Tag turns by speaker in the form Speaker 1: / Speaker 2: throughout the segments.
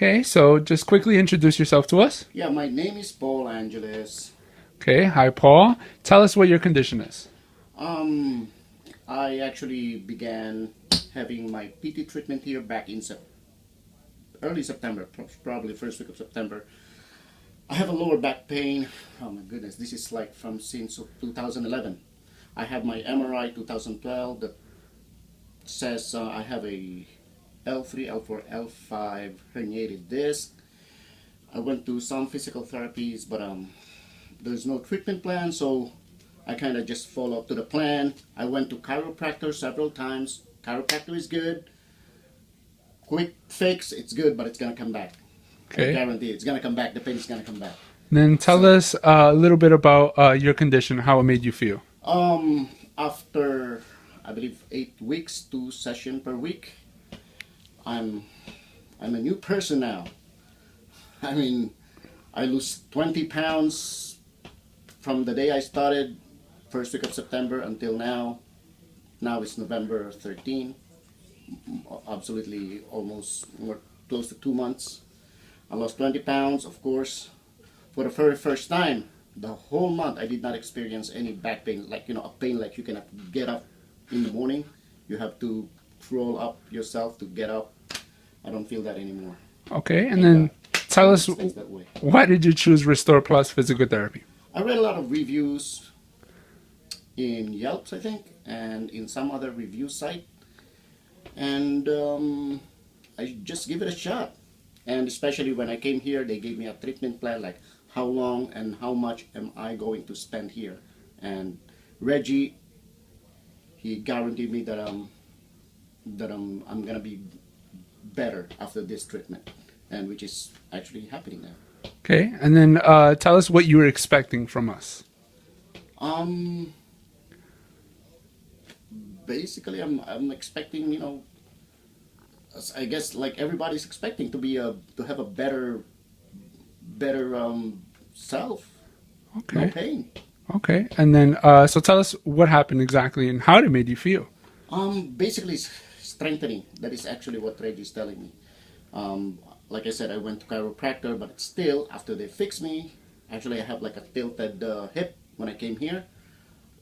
Speaker 1: Okay, so just quickly introduce yourself to us.
Speaker 2: Yeah, my name is Paul Angeles.
Speaker 1: Okay, hi Paul. Tell us what your condition is.
Speaker 2: Um, I actually began having my PT treatment here back in early September, probably first week of September. I have a lower back pain. Oh my goodness, this is like from since 2011. I have my MRI 2012 that says I have a L3, L4, L5 herniated disc. I went to some physical therapies, but there's no treatment plan, so I kind of just follow up to the plan. I went to chiropractor several times. Chiropractor is good. Quick fix, it's good, but it's gonna come back. I
Speaker 1: Okay,
Speaker 2: guarantee it's gonna come back. The pain is gonna come back.
Speaker 1: then tell
Speaker 2: So,
Speaker 1: us a little bit about your condition, how it made you feel.
Speaker 2: after I believe 8 weeks, 2 sessions per week, I'm I'm a new person now. I mean, I lose 20 pounds from the day I started, first week of September until now. Now it's November 13. Absolutely almost more close to 2 months. I lost 20 pounds, of course. For the very first time, the whole month I did not experience any back pain, like a pain like you cannot get up in the morning. You have to crawl up yourself to get up. I don't feel that anymore.
Speaker 1: Okay, and
Speaker 2: Thank
Speaker 1: then
Speaker 2: God.
Speaker 1: tell
Speaker 2: Hope
Speaker 1: us
Speaker 2: it stays that way.
Speaker 1: why did you choose Restore Plus Physical Therapy?
Speaker 2: I read a lot of reviews in Yelps, I think, and in some other review site, and I just give it a shot. And especially when I came here, they gave me a treatment plan, like how long and how much am I going to spend here. And Reggie, he guaranteed me that I'm gonna be better after this treatment, and which is actually happening now.
Speaker 1: Okay, and then tell us what you were expecting from us.
Speaker 2: Um, Basically, I'm expecting, I guess like everybody's expecting to have a better self, no
Speaker 1: Okay,
Speaker 2: pain.
Speaker 1: okay, and then so tell us what happened exactly and how it made you feel.
Speaker 2: Basically strengthening. That is actually what Reggie is telling me. Like I said, I went to chiropractor, but still, after they fix me, actually I have like a tilted hip when I came here.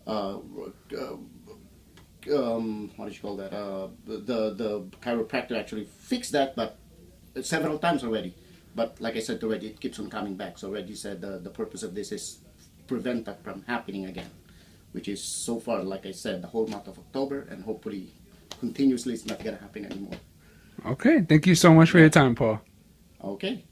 Speaker 2: Uh, uh, what do you call that? The chiropractor actually fixed that, but several times already. But like I said to Reggie, it keeps on coming back. So Reggie said the purpose of this is prevent that from happening again, which is so far, like I said, the whole month of October, and hopefully continuously it's not gonna happen anymore.
Speaker 1: Okay, thank you so much for your
Speaker 2: Yeah.
Speaker 1: time, Paul.
Speaker 2: Okay.